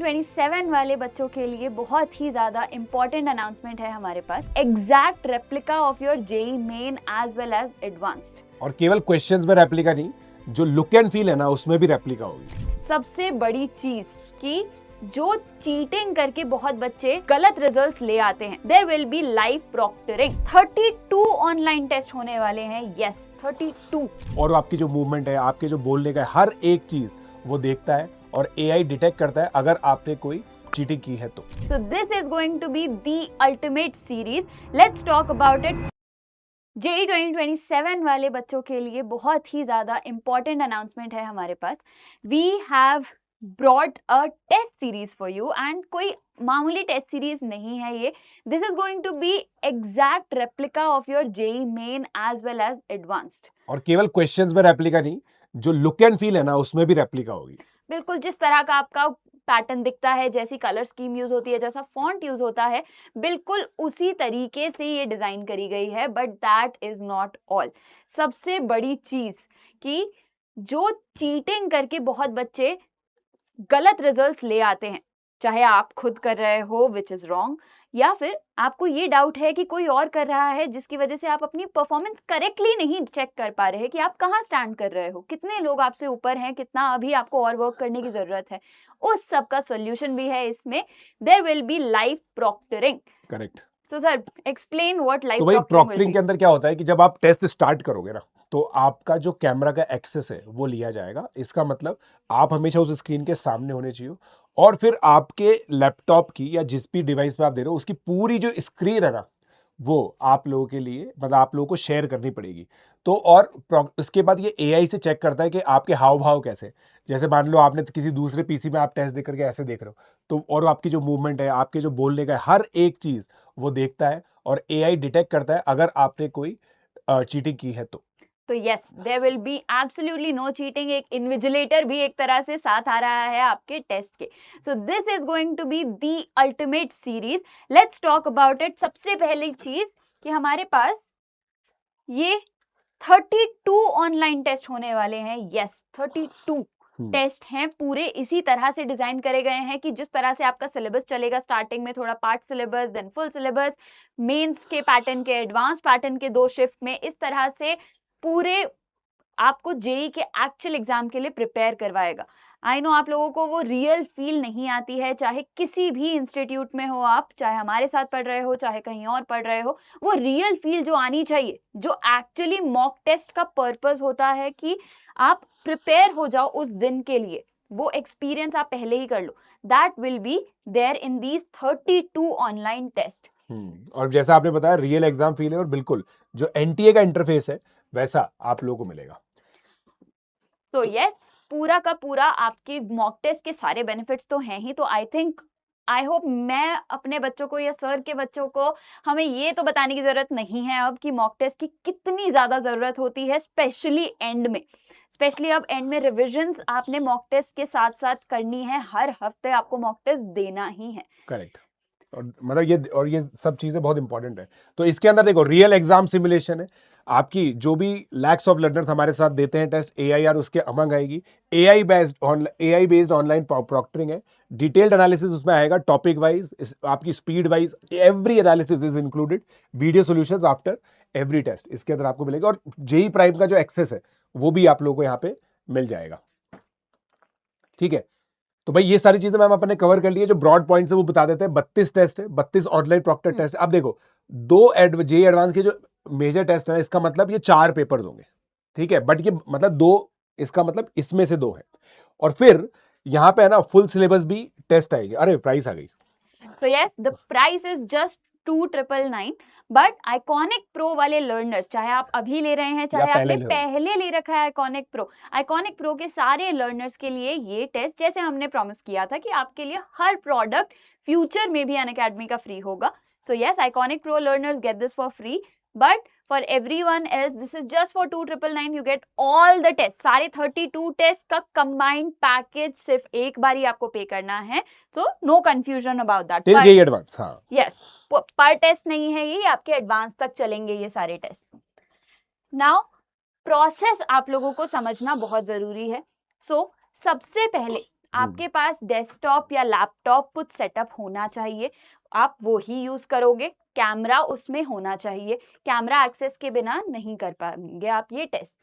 2027 वाले बच्चों के लिए बहुत ही ज़्यादा इम्पोर्टेंट अनाउंसमेंट है हमारे पास। Exact replica of your JEE main as well as advanced. और केवल क्वेश्चंस में रेप्लिका नहीं, जो लुक एंड फील है ना उसमें भी रेप्लिका होगी। सबसे बड़ी चीज कि जो चीटिंग करके बहुत बच्चे गलत रिजल्ट्स ले आते हैं, there will be live proctoring. 32 online test होने वाले हैं। यस, 32। और आपकी जो मूवमेंट है, आपके जो बोलने का है, हर एक चीज वो देखता है और एआई डिटेक्ट करता है अगर आपने कोई चीटिंग की है तो। So this is going to be the ultimate series. Let's talk about it. JEE 2027 वाले बच्चों के लिए बहुत ही ज्यादा इंपॉर्टेंट अनाउंसमेंट है हमारे पास। We have brought a test series for you and कोई मामूली टेस्ट सीरीज नहीं है ये। This is going to be exact replica of your JEE main as well as advanced. और केवल क्वेश्चंस में रेप्लिका नहीं, जो लुक एंड फील है ना उसमें भी रेप्लिका होगी। बिल्कुल जिस तरह का आपका पैटर्न दिखता है, जैसी कलर स्कीम यूज होती है, जैसा फॉन्ट यूज होता है, बिल्कुल उसी तरीके से ये डिजाइन करी गई है। But that is not all. सबसे बड़ी चीज कि जो चीटिंग करके बहुत बच्चे गलत रिजल्ट्स ले आते हैं, चाहे आप खुद कर रहे हो विच इज रॉन्ग, या फिर आपको ये डाउट है कि कोई और कर रहा है जिसकी वजह से आप अपनी परफॉर्मेंस करेक्टली नहीं चेक कर पा रहे हैं कि आप कहाँ स्टैंड कर रहे हो, कितने लोग आपसे ऊपर हैं, कितना अभी आपको और वर्क करने की जरूरत है, उस सब का सोल्यूशन भी है इसमें। There will be live proctoring. Correct. So sir explain what live तो भाई प्रॉक्टरिंग प्रॉक्टरिंग के अंदर क्या होता है कि जब आप टेस्ट स्टार्ट करोगे ना तो आपका जो कैमरा का एक्सेस है वो लिया जाएगा। इसका मतलब आप हमेशा उस स्क्रीन के सामने होने चाहिए और फिर आपके लैपटॉप की या जिस भी डिवाइस पे आप दे रहे हो उसकी पूरी जो स्क्रीन है ना वो आप लोगों के लिए, मतलब आप लोगों को शेयर करनी पड़ेगी। तो और इसके बाद ये एआई से चेक करता है कि आपके हाव भाव कैसे, जैसे मान लो आपने किसी दूसरे पीसी में आप टेस्ट दे करके ऐसे देख रहे हो तो, और आपकी जो मूवमेंट है, आपके जो बोलने का है, हर एक चीज वो देखता है और एआई डिटेक्ट करता है अगर आपने कोई चीटिंग की है तो yes, there will be absolutely no cheating. एक इन्विजिलेटर भी एक तरह से साथ आ रहा है आपके टेस्ट के। So this is going to be the ultimate series. Let's talk about it. सबसे पहली चीज कि हमारे पास ये 32 ऑनलाइन टेस्ट होने वाले हैं। यस, 32 टेस्ट हैं, पूरे इसी तरह से डिजाइन करे गए हैं कि जिस तरह से आपका सिलेबस चलेगा, स्टार्टिंग में थोड़ा part syllabus, then full syllabus, mains के पैटर्न के, एडवांस पैटर्न के 2 शिफ्ट में, इस तरह से पूरे आपको जेईई के एक्चुअल एग्जाम के लिए प्रिपेयर करवाएगा। आई नो आप लोगों को वो रियल फील नहीं आती है, चाहे किसी भी इंस्टीट्यूट में हो आप, चाहे हमारे साथ पढ़ रहे हो, चाहे कहीं और पढ़ रहे हो, वो रियल फील जो आनी चाहिए, जो एक्चुअली मॉक टेस्ट का पर्पस होता है कि आप प्रिपेयर हो जाओ उस दिन के लिए, वो एक्सपीरियंस आप पहले ही कर लो। That will be there in these 32 online test. और जैसा आपने बताया रियल एग्जाम फील है और बिल्कुल जो एनटीए का इंटरफेस है वैसा आप लोगों को मिलेगा। तो यस, पूरा का पूरा आपके मॉक टेस्ट के सारे बेनिफिट्स तो हैं ही। तो आई होप मैं अपने बच्चों को या सर के बच्चों को, हमें ये तो बताने की जरूरत नहीं है अब कि मॉक टेस्ट की कितनी ज्यादा जरूरत होती है, स्पेशली एंड में। स्पेशली अब एंड में रिविजन्स आपने मॉक टेस्ट के साथ साथ करनी है, हर हफ्ते आपको मॉक टेस्ट देना ही है। करेक्ट। और मतलब ये सब चीजें बहुत इंपॉर्टेंट है। तो इसके अंदर देखो रियल एग्जाम सिमुलेशन है, आपकी जो भी लैक्स ऑफ लर्नर्स हमारे साथ देते हैं टेस्ट, एआईआर उसके अमंग आएगी। एआई बेस्ड ऑनलाइन प्रॉक्टरिंग है, डिटेल्ड एनालिसिस उसमें आएगा, टॉपिक वाइज, आपकी speed wise, every analysis is included, video solutions after every test इसके अंदर आपको मिलेगा। और जेईई प्राइम का जो एक्सेस है वो भी आप लोगों को यहाँ पे मिल जाएगा। ठीक है, तो भाई ये सारी चीजें मैम अपन ने कवर कर ली है। जो ब्रॉड पॉइंट्स है वो बता देते हैं। 32 टेस्ट है, 32 ऑनलाइन प्रॉक्टर टेस्ट। अब देखो 2 जेईई एडवांस के जो मेजर टेस्ट है, इसका मतलब ये 4 पेपर्स होंगे, ठीक है, बट ये मतलब 2, इसका मतलब इसमें से 2 है। और फिर यहाँ पे है ना फुल सिलेबस भी टेस्ट आएगी। अरे प्राइस आ गई। तो yes, the price is just 2,999, but iconic pro वाले लर्नर्स, चाहे आप अभी ले रहे हैं, चाहे आपने पहले ले रखा है आइकॉनिक प्रो के सारे लर्नर्स के लिए ये टेस्ट, जैसे हमने प्रॉमिस किया था कि आपके लिए हर प्रोडक्ट फ्यूचर में भी अनअकैडमी का फ्री होगा। So yes, iconic pro learners get this for free, but for everyone else this is just for 2,999. you get all the tests, सारे 32 टेस्ट का combined पैकेज सिर्फ एक बार ही आपको पे करना है। तो no confusion about that. till JEE advance, हाँ yes, पर टेस्ट नहीं है ये, आपके एडवांस तक चलेंगे ये सारे टेस्ट। नाउ प्रोसेस आप लोगों को समझना बहुत जरूरी है। सो सबसे पहले आपके पास डेस्कटॉप या लैपटॉप कुछ सेटअप होना चाहिए, आप वो ही यूज करोगे। कैमरा उसमें होना चाहिए, कैमरा एक्सेस के बिना नहीं कर पाएंगे आप ये टेस्ट।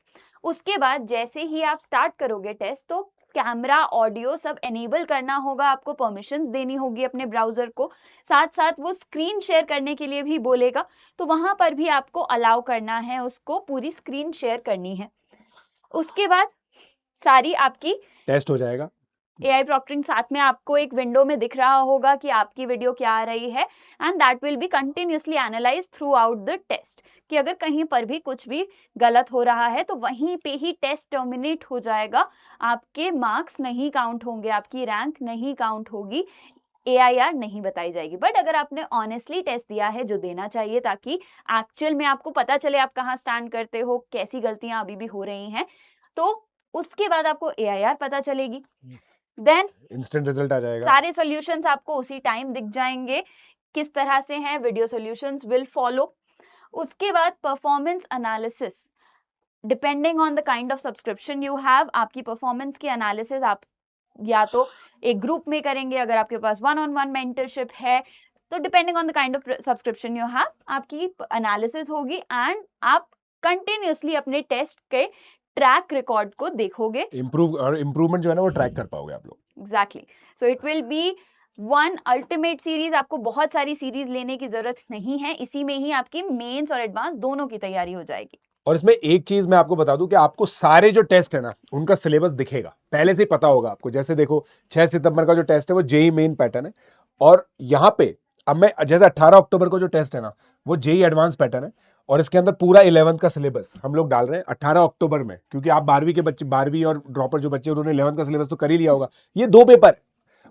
उसके बाद जैसे ही आप स्टार्ट करोगे टेस्ट, तो कैमरा ऑडियो सब एनेबल करना होगा, आपको परमिशंस देनी होगी अपने ब्राउजर को। साथ साथ वो स्क्रीन शेयर करने के लिए भी बोलेगा, तो वहां पर भी आपको अलाउ करना है, उसको पूरी स्क्रीन शेयर करनी है। उसके बाद सारी आपकी टेस्ट हो जाएगा। AI प्रॉक्टरिंग साथ में आपको एक विंडो में दिख रहा होगा कि आपकी वीडियो क्या आ रही है, and that will be continuously analyse throughout the test, कि अगर कहीं पर भी कुछ भी गलत हो रहा है तो वहीं पे ही टेस्ट टर्मिनेट हो जाएगा, आपके मार्क्स नहीं काउंट होंगे, आपकी रैंक नहीं काउंट होगी, AIR नहीं बताई जाएगी। बट अगर आपने ऑनेस्टली टेस्ट दिया है, जो देना चाहिए, ताकि एक्चुअल में आपको पता चले आप कहाँ स्टैंड करते हो, कैसी गलतियां अभी भी हो रही हैं, तो उसके बाद आपको AIR पता चलेगी। देन इंस्टेंट रिजल्ट आ जाएगा। सारे सॉल्यूशंस आपको उसी टाइम दिख जाएंगे, किस तरह से हैं, वीडियो सॉल्यूशंस विल फॉलो। उसके बाद performance analysis, depending on the kind of subscription you have, आपकी परफॉर्मेंस की एनालिसिस आप या तो एक ग्रुप में करेंगे, अगर आपके पास 1-on-1 मेंटरशिप है, तो depending on the kind of subscription you have, आपकी एनालिसिस होगी, एंड आप कंटिन्यूअसली अपने टेस्ट के ट्रैक रिकॉर्ड को देखोगे। इम्प्रूवमेंट जो है ना वो ट्रैक कर पाओगे आप लोग। Exactly, so it will be one ultimate series. आपको बहुत सारी सीरीज लेने की जरूरत नहीं है, इसी में ही आपकी मेंस और एडवांस दोनों की तैयारी हो जाएगी। और इसमें एक चीज मैं आपको बता दूं कि आपको सारे जो टेस्ट है ना उनका सिलेबस दिखेगा, पहले से ही पता होगा आपको। जैसे देखो 6 सितंबर का जो टेस्ट है वो जेई मेन पैटर्न है, और यहाँ पे अब मैं जैसे 18 अक्टूबर को जो टेस्ट है ना वो जेई एडवांस पैटर्न है, और इसके अंदर पूरा 11th का सिलेबस हम लोग डाल रहे हैं 18 अक्टूबर में, क्योंकि आप 12वीं के बच्चे, 12वीं और ड्रॉपर जो बच्चे उन्होंने 11th का सिलेबस तो कर ही लिया होगा, ये 2 पेपर,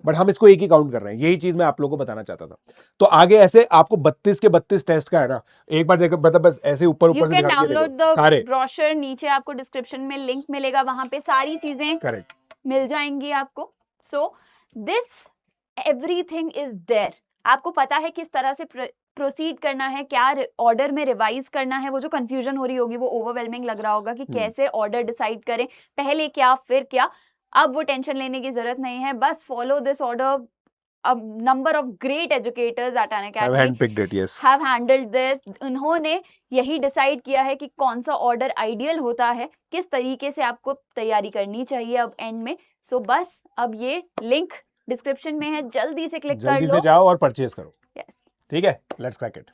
बट हम इसको एक ही काउंट कर रहे हैं। यही चीज मैं आप लोगों को बताना चाहता था। तो आगे ऐसे आपको 32 के 32 टेस्ट का है ना, एक बार देखो, मतलब बस ऐसे ऊपर यू ऊपर से कैन दिखा के डाउनलोड देखो सारे। द ब्रोशर, नीचे आपको डिस्क्रिप्शन में लिंक मिलेगा, वहां पे सारी चीजें करेक्ट मिल जाएंगी आपको। So this everything is there, आपको पता है किस तरह से प्रोसीड करना है, क्या ऑर्डर में रिवाइज करना है। वो जो कंफ्यूजन हो रही होगी, वो ओवरवेलमिंग लग रहा होगा कि कैसे ऑर्डर डिसाइड करें, पहले क्या फिर क्या, अब वो टेंशन लेने की जरूरत नहीं है, बस follow this order. A number of great educators at Unacademy have handpicked it, yes, have handled this. उन्होंने यही डिसाइड किया है कि कौन सा ऑर्डर आइडियल होता है, किस तरीके से आपको तैयारी करनी चाहिए अब एंड में। सो बस अब ये लिंक डिस्क्रिप्शन में है, जल्दी से क्लिक कर लो, जल्दी से जाओ और परचेज करो। Yes. ठीक है, लेट्स क्रैक इट।